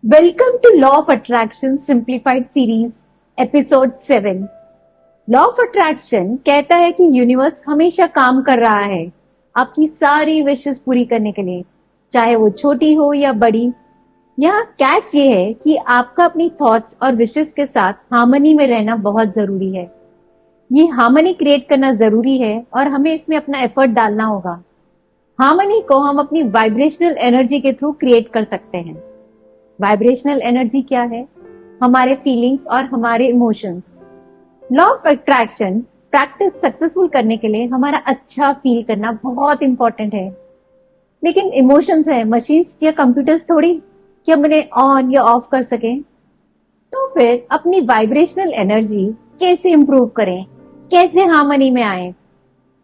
Welcome to law of attraction simplified series episode 7। Law of attraction कहता है कि universe हमेशा काम कर रहा है आपकी सारी विशेस पूरी करने के लिए, चाहे वो छोटी हो या बड़ी। यहाँ कैच ये है कि आपका अपनी थॉट्स और विशेस के साथ हार्मनी में रहना बहुत जरूरी है। ये हार्मनी क्रिएट करना जरूरी है और हमें इसमें अपना एफर्ट डालना होगा। हार्मनी को हम अपनी वाइब्रेशनल एनर्जी के थ्रू क्रिएट कर सकते हैं। वाइब्रेशनल एनर्जी क्या है? हमारे फीलिंग्स और हमारे emotions. Law of attraction practice successful करने के लिए हमारा अच्छा फील करना बहुत इंपॉर्टेंट है। लेकिन इमोशंस है, मशीन्स या कंप्यूटर्स थोड़ी कि हम उन्हें ऑन या ऑफ कर सकें। तो फिर अपनी वाइब्रेशनल एनर्जी कैसे इंप्रूव करें, कैसे हार्मनी में आए?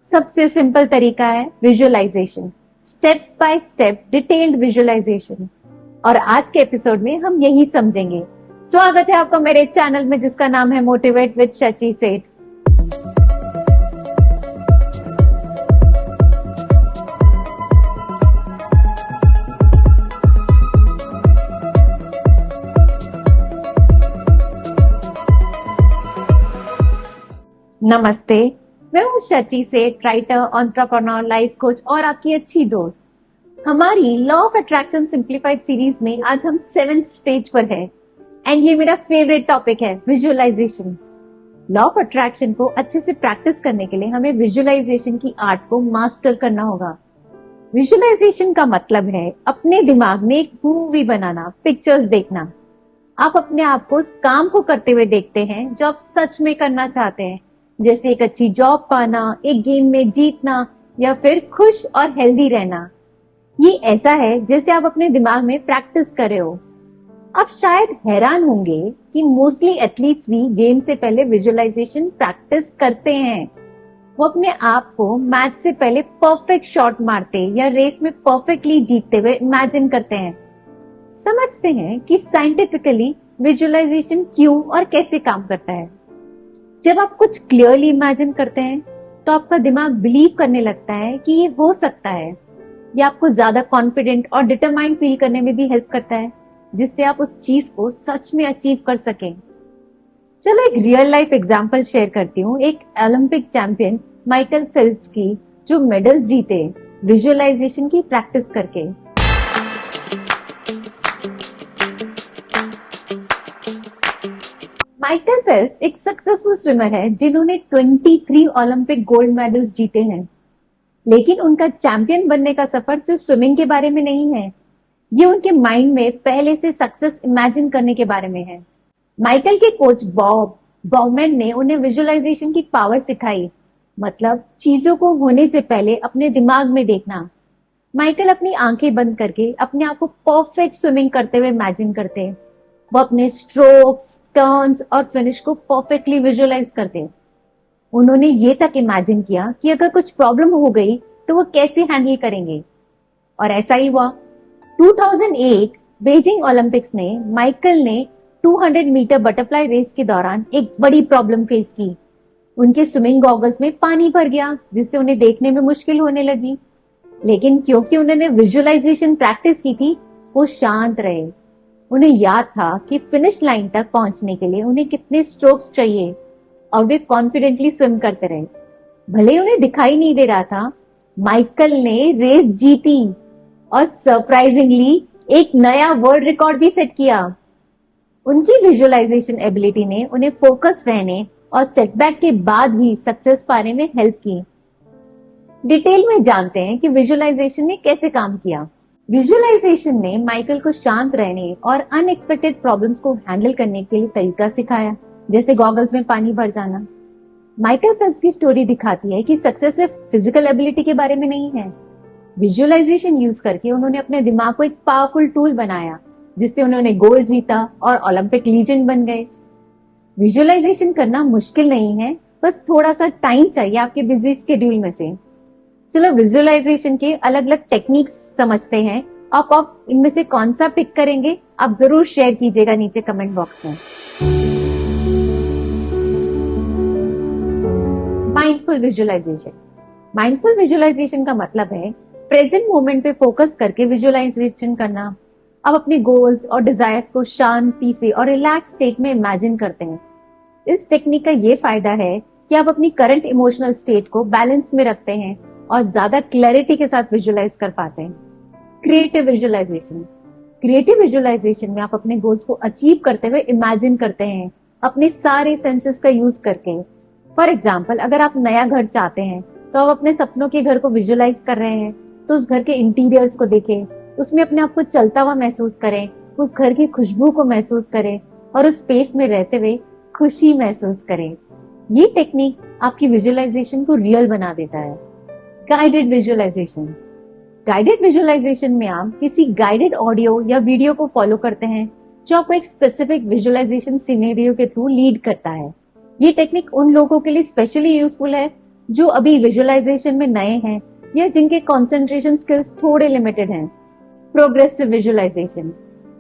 सबसे सिंपल तरीका है visualization, step by step detailed visualization. और आज के एपिसोड में हम यही समझेंगे। स्वागत है आपका मेरे चैनल में जिसका नाम है मोटिवेट विद शची सेठ। नमस्ते, मैं हूँ शची सेठ, राइटर, एंटरप्रेन्योर, लाइफ कोच और आपकी अच्छी दोस्त। हमारी law of attraction simplified series में आज हम 7th स्टेज पर है एंड ये मेरा फेवरेट टॉपिक है, विजुअलाइजेशन। लॉ ऑफ अट्रैक्शन को अच्छे से प्रैक्टिस करने के लिए हमें विजुअलाइजेशन की आर्ट को मास्टर करना होगा। विजुअलाइजेशन का मतलब है अपने दिमाग में एक मूवी बनाना, पिक्चर्स देखना। आप अपने आप को उस काम को करते हुए देखते हैं जो आप सच में करना चाहते हैं, जैसे एक अच्छी जॉब पाना, एक गेम में जीतना या फिर खुश और हेल्दी रहना। ये ऐसा है जैसे आप अपने दिमाग में प्रैक्टिस कर रहे हो। आप शायद हैरान होंगे कि मोस्टली एथलीट्स भी गेम से पहले विजुअलाइजेशन प्रैक्टिस करते हैं। वो अपने आप को मैच से पहले परफेक्ट शॉट मारते या रेस में परफेक्टली जीतते हुए इमेजिन करते हैं। समझते हैं कि साइंटिफिकली विजुअलाइजेशन क्यों और कैसे काम करता है। जब आप कुछ क्लियरली इमेजिन करते हैं तो आपका दिमाग बिलीव करने लगता है कि ये हो सकता है। ये आपको ज्यादा कॉन्फिडेंट और डिटरमाइंड फील करने में भी हेल्प करता है, जिससे आप उस चीज को सच में अचीव कर सकें। चलो एक रियल लाइफ एग्जांपल शेयर करती हूँ, एक ओलंपिक चैंपियन माइकल फेल्प्स की, जो मेडल्स जीते विजुअलाइजेशन की प्रैक्टिस करके। माइकल फेल्प्स एक सक्सेसफुल स्विमर है जिन्होंने 23 ओलंपिक गोल्ड मेडल्स जीते हैं। लेकिन उनका चैंपियन बनने का सफर सिर्फ स्विमिंग के बारे में नहीं है, ये उनके माइंड में पहले से सक्सेस इमेजिन करने के बारे में है। माइकल के कोच बॉब बॉबमैन ने उन्हें विजुअलाइजेशन की पावर सिखाई, मतलब चीजों को होने से पहले अपने दिमाग में देखना। माइकल अपनी आंखें बंद करके अपने आप को परफेक्ट स्विमिंग करते हुए इमेजिन करते। वो अपने स्ट्रोक्स, टर्न्स और फिनिश को परफेक्टली विजुअलाइज करते। उन्होंने ये तक इमेजिन किया कि अगर कुछ प्रॉब्लम हो गई तो वो कैसे हैंडल करेंगे, और ऐसा ही हुआ। 2008 बीजिंग ओलंपिक्स में माइकल ने 200 मीटर बटरफ्लाई रेस के दौरान एक बड़ी प्रॉब्लम फेस की। उनके स्विमिंग गॉगल्स में पानी भर गया, जिससे उन्हें देखने में मुश्किल होने लगी। लेकिन क्योंकि उन्होंने विजुअलाइजेशन प्रैक्टिस की थी, वो शांत रहे। उन्हें याद था कि फिनिश लाइन तक पहुंचने के लिए उन्हें कितने स्ट्रोक्स चाहिए, और वे कॉन्फिडेंटली स्विम करते रहे। भले उन्हें दिखाई नहीं दे रहा था, माइकल ने रेस जीती और सरप्राइजिंगली एक नया वर्ल्ड रिकॉर्ड भी सेट किया। उनकी विजुअलाइजेशन एबिलिटी ने उन्हें फोकस रहने और सेटबैक के बाद भी सक्सेस पाने में हेल्प की। डिटेल में जानते हैं कि विजुअलाइजेशन ने कैसे काम किया। विजुअलाइजेशन ने माइकल को शांत रहने और अनएक्सपेक्टेड प्रॉब्लम्स को हैंडल करने के लिए तरीका सिखाया, जैसे गॉगल्स में पानी भर जाना। माइकल फेल्प्स की स्टोरी दिखाती है कि सक्सेस सिर्फ फिजिकल एबिलिटी के बारे में नहीं है। विजुअलाइजेशन यूज करके उन्होंने अपने दिमाग को एक पावरफुल टूल बनाया, जिससे उन्होंने गोल्ड जीता और ओलंपिक लीजेंड बन गए। विजुअलाइजेशन करना मुश्किल नहीं है, बस थोड़ा सा टाइम चाहिए आपके बिजी स्केड्यूल में से। चलो विजुअलाइजेशन के अलग अलग टेक्निक्स समझते हैं। आप इनमें से कौन सा पिक करेंगे, आप जरूर शेयर कीजिएगा नीचे कमेंट बॉक्स में। Mindful visualization. माइंडफुल विजुअलाइजेशन का मतलब है प्रेजेंट मोमेंट पे फोकस करके विजुअलाइजेशन करना। आप अपने गोल्स और डिजायर्स को शांति से और रिलैक्स स्टेट में इमेजिन करते हैं। इस टेक्निक का ये फायदा है कि आप अपनी करंट इमोशनल स्टेट को बैलेंस में रखते हैं और ज्यादा क्लैरिटी के साथ विजुअलाइज कर पाते हैं। Creative visualisation. क्रिएटिव विजुअलाइजेशन में आप अपने गोल्स को अचीव करते हुए इमेजिन करते हैं अपने सारे सेंसेस का यूज करके। फॉर एग्जाम्पल, अगर आप नया घर चाहते हैं तो आप अपने सपनों के घर को विजुअलाइज कर रहे हैं, तो उस घर के इंटीरियर्स को देखें, उसमें अपने आप को चलता हुआ महसूस करें, उस घर की खुशबू को महसूस करें और उस स्पेस में रहते हुए खुशी महसूस करें। ये टेक्निक आपकी विजुअलाइजेशन को रियल बना देता है। Guided visualisation. गाइडेड विजुअलाइजेशन में आप किसी गाइडेड ऑडियो या वीडियो को फॉलो करते हैं जो आपको एक स्पेसिफिक विजुअलाइजेशन सिनेरियो के थ्रू लीड करता है। ये टेक्निक उन लोगों के लिए स्पेशली यूजफुल है जो अभी विजुअलाइजेशन में नए हैं या जिनके कंसंट्रेशन स्किल्स थोड़े लिमिटेड हैं। Progressive visualization.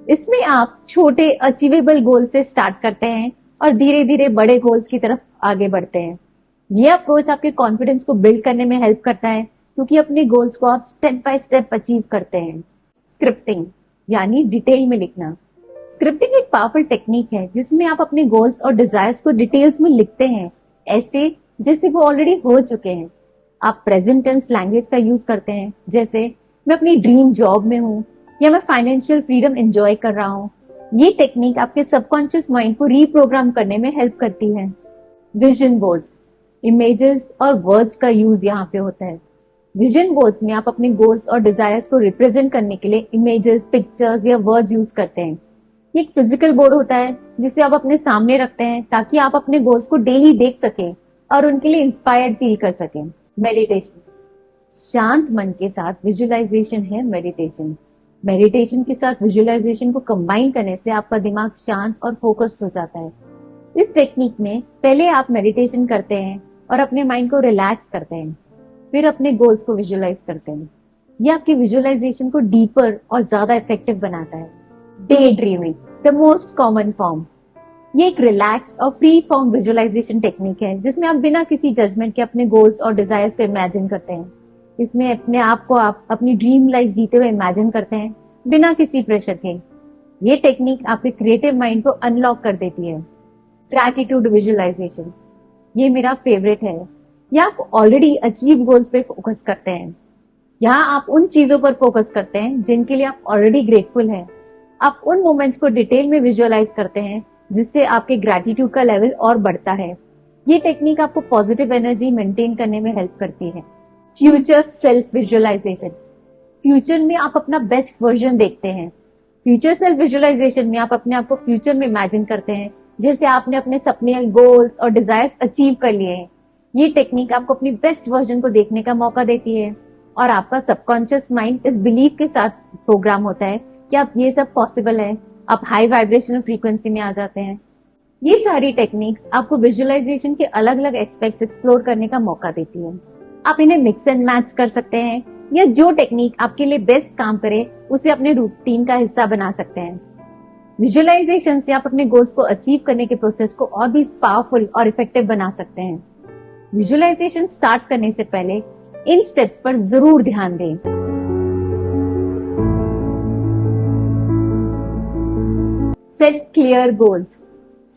इसमें आप छोटे अचीवेबल गोल से स्टार्ट करते हैं और धीरे धीरे बड़े गोल्स की तरफ आगे बढ़ते हैं। ये अप्रोच आपके कॉन्फिडेंस को बिल्ड करने में हेल्प करता है क्योंकि अपने गोल्स को आप स्टेप बाय स्टेप अचीव करते हैं। स्क्रिप्टिंग यानी डिटेल में लिखना। स्क्रिप्टिंग एक पावरफुल टेक्निक है जिसमें आप अपने गोल्स और डिजायर्स को डिटेल्स में लिखते हैं, ऐसे जैसे वो ऑलरेडी हो चुके हैं। आप प्रेजेंट टेंस लैंग्वेज का यूज करते हैं, जैसे मैं अपनी ड्रीम जॉब में हूँ या मैं फाइनेंशियल फ्रीडम एंजॉय कर रहा हूँ। ये टेक्निक आपके सबकॉन्शियस माइंड को रीप्रोग्राम करने में हेल्प करती है। Vision boards. इमेजेस और वर्ड्स का यूज यहाँ पे होता है। विजन बोर्ड्स में आप अपने गोल्स और डिजायर्स को रिप्रेजेंट करने के लिए इमेजेस, पिक्चर्स या वर्ड्स यूज करते हैं। ये एक फिजिकल बोर्ड होता है जिसे आप अपने सामने रखते हैं ताकि आप अपने गोल्स को डेली देख सकें और उनके लिए इंस्पायर्ड फील कर सकें। मेडिटेशन। शांत मन के साथ विजुअलाइजेशन है मेडिटेशन। मेडिटेशन के साथ विजुअलाइजेशन को कंबाइन करने से आपका दिमाग शांत और फोकस्ड हो जाता है। इस टेक्निक में पहले आप मेडिटेशन करते हैं और अपने माइंड को रिलैक्स करते हैं, फिर अपने गोल्स को विजुअलाइज करते हैं। ये आपकी विजुअलाइजेशन को डीपर और ज्यादा इफेक्टिव बनाता है। Day dreaming, the most common form. ये एक रिलैक्स्ड और फ्री फॉर्म विजुअलाइजेशन टेक्निक है जिसमें आप बिना किसी जजमेंट के अपने गोल्स और डिजायर्स को इमेजिन करते हैं। इसमें अपने आप को आप अपनी ड्रीम लाइफ जीते हुए इमेजिन करते हैं बिना किसी प्रेशर के। ये टेक्निक आपके क्रिएटिव माइंड को अनलॉक कर देती है। ग्रैटिट्यूड विजुअलाइजेशन, ये मेरा फेवरेट है। यहाँ आप ऑलरेडी अचीव गोल्स पे फोकस करते हैं। यहाँ आप उन चीजों पर फोकस करते हैं जिनके लिए आप ऑलरेडी ग्रेटफुल हैं। आप उन मोमेंट्स को डिटेल में विजुअलाइज करते हैं जिससे आपके ग्रैटिट्यूड का लेवल और बढ़ता है। ये टेक्निक आपको पॉजिटिव एनर्जी मेंटेन करने में हेल्प करती है। Future self visualisation. फ्यूचर में आप अपना बेस्ट वर्जन देखते हैं। फ्यूचर सेल्फ विजुअलाइजेशन में आप अपने आप को फ्यूचर में इमेजिन करते हैं जैसे आपने अपने सपने, गोल्स और डिजायर्स अचीव कर लिए हैं। ये टेक्निक आपको अपनी बेस्ट वर्जन को देखने का मौका देती है और आपका सबकॉन्शियस माइंड इस बिलीफ के साथ प्रोग्राम होता है कि आप ये सब पॉसिबल है। आप हाई वाइब्रेशनल फ्रीक्वेंसी में आ जाते हैं। ये सारी टेक्निक्स आपको विजुअलाइजेशन के अलग अलग एस्पेक्ट्स एक्सप्लोर करने का मौका देती है। आप इन्हें मिक्स एंड मैच कर सकते हैं या जो टेक्निक आपके लिए बेस्ट काम करे उसे अपने रूटीन का हिस्सा बना सकते हैं। विजुअलाइजेशन से आप अपने गोल्स को अचीव करने के प्रोसेस को और भी पावरफुल और इफेक्टिव बना सकते हैं। विजुअलाइजेशन स्टार्ट करने से पहले इन स्टेप्स पर जरूर ध्यान दें। Set clear goals.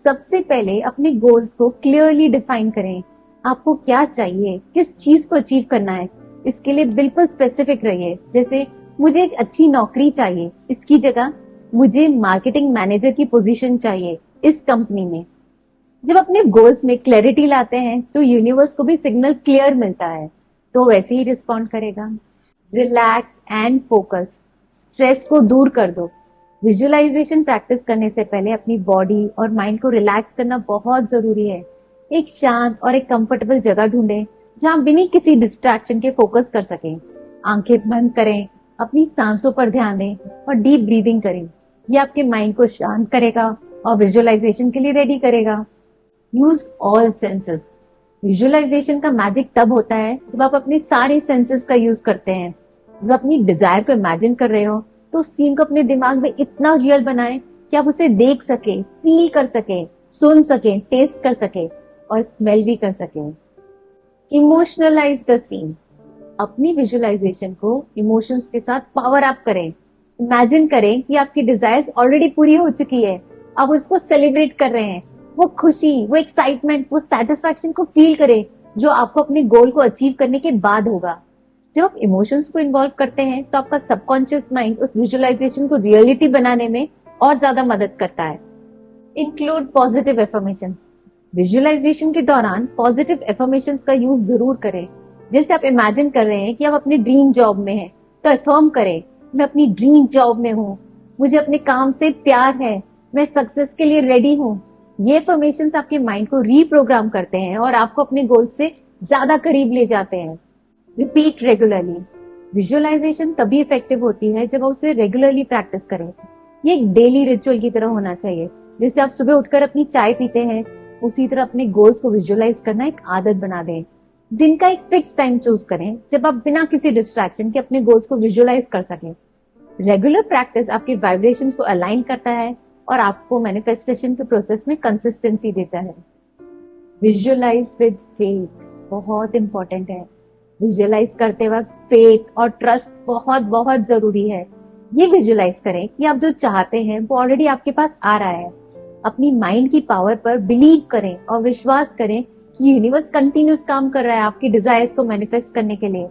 सबसे पहले अपने गोल्स को क्लियरली डिफाइन करें। आपको क्या चाहिए, किस चीज को अचीव करना है, इसके लिए बिल्कुल स्पेसिफिक रहिए। जैसे मुझे एक अच्छी नौकरी चाहिए, इसकी जगह मुझे मार्केटिंग मैनेजर की पोजीशन चाहिए इस कंपनी में। जब अपने गोल्स में क्लैरिटी लाते हैं तो यूनिवर्स को भी सिग्नल क्लियर मिलता है, तो वैसे ही रिस्पॉन्ड करेगा। Relax and focus. स्ट्रेस को दूर कर दो। विजुअलाइजेशन प्रैक्टिस करने से पहले अपनी बॉडी और माइंड को रिलैक्स करना बहुत जरूरी है। एक शांत और एक कंफर्टेबल जगह ढूंढें जहां बिना किसी डिस्ट्रैक्शन के फोकस कर सकें। आंखें बंद करें, अपनी सांसों पर ध्यान दें और डीप ब्रीदिंग करें। ये आपके माइंड को शांत करेगा और विजुअलाइजेशन के लिए रेडी करेगा। Use all senses. विजुअलाइजेशन का मैजिक तब होता है जब आप अपने सारे सेंसेस का यूज करते हैं। जब अपनी डिजायर को इमेजिन कर रहे हो तो उस सीन को अपने दिमाग में इतना रियल बनाएं कि आप उसे देख सके, फील कर सके, सुन सके, टेस्ट कर सके और स्मेल भी कर सके। इमोशनलाइज द सीन। अपनी विजुअलाइजेशन को इमोशंस के साथ पावर अप करें। इमेजिन करें कि आपकी डिजायर्स ऑलरेडी पूरी हो चुकी है, आप उसको सेलिब्रेट कर रहे हैं। वो खुशी, वो एक्साइटमेंट, वो सेटिस्फैक्शन को फील करें जो आपको अपने गोल को अचीव करने के बाद होगा। जब आप इमोशंस को इन्वॉल्व करते हैं तो आपका सबकॉन्शियस माइंड उस विजुअलाइजेशन को रियलिटी बनाने में और ज्यादा मदद करता है। Include positive affirmations. विजुअलाइजेशन के दौरान पॉजिटिव एफर्मेशंस का यूज जरूर करें। जैसे आप इमेजिन कर रहे हैं कि आप अपने ड्रीम जॉब में हैं, तो अफर्म करें, मैं अपनी ड्रीम जॉब में हूँ, मुझे अपने काम से प्यार है, मैं सक्सेस के लिए रेडी हूँ। ये एफर्मेशंस आपके माइंड को रीप्रोग्राम करते हैं और आपको अपने गोल से ज्यादा करीब ले जाते हैं। Repeat regularly. विजुअलाइजेशन तभी इफेक्टिव होती है जब आप उसे रेगुलरली प्रैक्टिस करें। ये एक डेली रिचुअल की तरह होना चाहिए। जैसे आप सुबह उठकर अपनी चाय पीते हैं, उसी तरह अपने गोल्स को विजुअलाइज करना एक आदत बना दें। दिन का एक फिक्स टाइम चूज करें जब आप बिना किसी डिस्ट्रैक्शन के अपने गोल्स को विजुअलाइज कर सकें। रेगुलर प्रैक्टिस आपके वाइब्रेशंस को अलाइन करता है और आपको मैनिफेस्टेशन के प्रोसेस में कंसिस्टेंसी देता है। विजुअलाइज विद फेथ बहुत इंपॉर्टेंट है। विजुअलाइज करते वक्त फेथ और ट्रस्ट बहुत बहुत जरूरी है। ये विजुअलाइज करें कि आप जो चाहते हैं वो ऑलरेडी आपके पास आ रहा है। अपनी माइंड की पावर पर बिलीव करें और विश्वास करें कि यूनिवर्स कंटिन्यूस काम कर रहा है आपकी डिजायर्स को मैनिफेस्ट करने के लिए।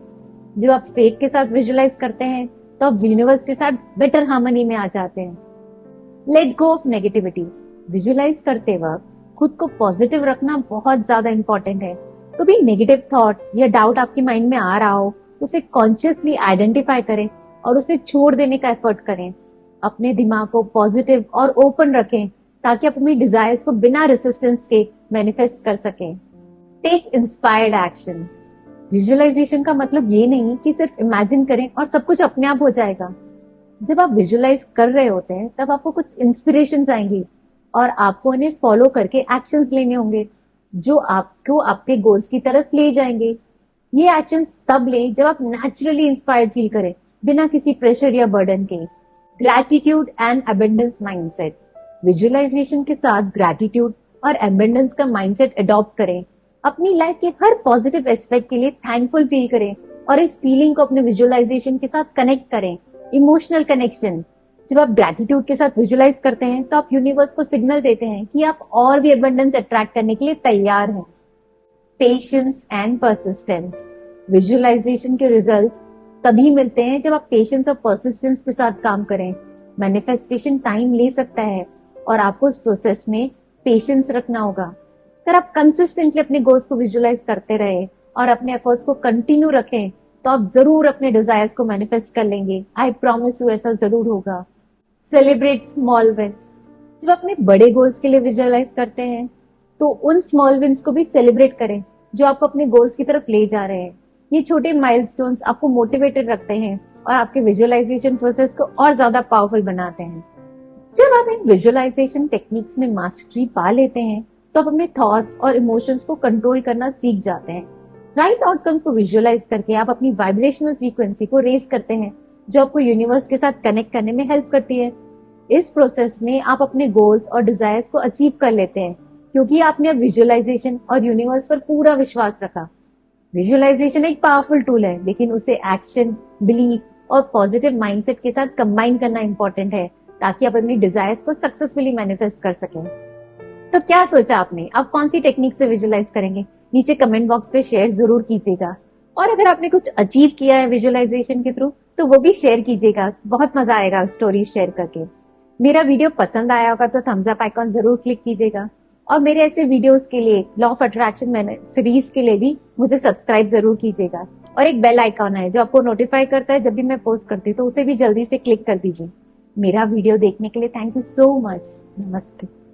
जब आप फेथ के साथ विजुअलाइज करते हैं तो आप यूनिवर्स के साथ बेटर हार्मनी में आ जाते हैं। Let go of negativity. Visualize करते वक्त खुद को पॉजिटिव रखना बहुत ज्यादा इंपॉर्टेंट है। तो भी नेगेटिव थॉट या डाउट आपके माइंड में आ रहा हो, उसे कॉन्शियसली आइडेंटिफाई करें और उसे छोड़ देने का एफर्ट करें। अपने दिमाग को पॉजिटिव और ओपन रखें ताकि आप अपनी डिजायर्स को बिना रेसिस्टेंस के मैनिफेस्ट कर सकें। Take inspired actions. विजुअलाइजेशन का मतलब ये नहीं कि सिर्फ इमेजिन करें और सब कुछ अपने आप हो जाएगा। जब आप विजुअलाइज कर रहे होते हैं तब आपको कुछ इंस्पिरेशंस आएंगी और आपको उन्हें फॉलो करके एक्शंस लेने होंगे जो आपको आपके गोल्स की तरफ ले जाएंगे। ये एक्शंस तब लें जब आप नेचुरली इंस्पायर्ड फील करें, बिना किसी प्रेशर या बर्डन के। Gratitude and abundance mindset. Visualization के साथ ग्रैटिट्यूड और अबेंडेंस का माइंडसेट अडॉप्ट करें। अपनी लाइफ के हर पॉजिटिव एस्पेक्ट के लिए थैंकफुल फील करें और इस फीलिंग को अपने विजुअलाइजेशन के साथ कनेक्ट करें। Emotional connection. जब आप ग्रैटिट्यूड के साथ विजुअलाइज करते हैं तो आप यूनिवर्स को सिग्नल देते हैं कि आप और भी अबंडेंस अट्रैक्ट करने के लिए तैयार हैं। Patience and persistence. विजुअलाइजेशन के रिजल्ट्स तभी मिलते हैं जब आप पेशेंस और परसिस्टेंस के साथ काम करें। मैनिफेस्टेशन टाइम ले सकता है और आपको उस प्रोसेस में पेशेंस रखना होगा। अगर आप कंसिस्टेंटली अपने गोल्स को विजुअलाइज करते रहे और अपने एफर्ट्स को कंटिन्यू रखें तो आप जरूर अपने डिजायर्स को मैनिफेस्ट कर लेंगे। आई प्रॉमिस यू, ऐसा जरूर होगा। Celebrate small wins. जब अपने बड़े गोल्स के लिए विजुअलाइज करते हैं तो उन स्मॉल विंस को भी सेलिब्रेट करें जो आपको अपने गोल्स की तरफ ले जा रहे हैं। ये छोटे माइलस्टोन्स आपको मोटिवेटेड रखते हैं और आपके विजुअलाइजेशन प्रोसेस को और ज्यादा पावरफुल बनाते हैं। जब आप इन विजुअलाइजेशन टेक्निक्स में मास्टरी पा लेते हैं तो आप अपने थॉट्स और इमोशंस को कंट्रोल करना सीख जाते हैं। राइट आउटकम्स को विजुअलाइज करके आप अपनी वाइब्रेशनल फ्रीक्वेंसी को रेज करते हैं जो आपको यूनिवर्स के साथ कनेक्ट करने में हेल्प करती है। इस प्रोसेस में आप अपने गोल्स और डिजायर्स को अचीव कर लेते हैं क्योंकि आपने अब विजुअलाइजेशन और यूनिवर्स पर पूरा विश्वास रखा। विजुअलाइजेशन एक पावरफुल टूल है, लेकिन उसे एक्शन, बिलीफ और पॉजिटिव माइंडसेट के साथ कंबाइन करना इंपॉर्टेंट है ताकि आप अपनी डिजायर्स को सक्सेसफुली मैनिफेस्ट कर सकें। तो क्या सोचा आपने? आप कौन सी टेक्निक से विजुअलाइज करेंगे? नीचे कमेंट बॉक्स पे शेयर जरूर कीजिएगा। और अगर आपने कुछ अचीव किया है विजुअलाइजेशन के थ्रू तो वो भी शेयर कीजिएगा। बहुत मजा आएगा स्टोरी शेयर करके। मेरा वीडियो पसंद आया होगा तो थम्स अप आइकॉन जरूर क्लिक कीजिएगा और मेरे ऐसे वीडियोस के लिए, लॉ ऑफ अट्रैक्शन सीरीज के लिए भी मुझे सब्सक्राइब जरूर कीजिएगा। और एक बेल आइकॉन है जो आपको नोटिफाई करता है जब भी मैं पोस्ट करती हूँ, तो उसे भी जल्दी से क्लिक कर दीजिए। मेरा वीडियो देखने के लिए थैंक यू सो मच। नमस्ते।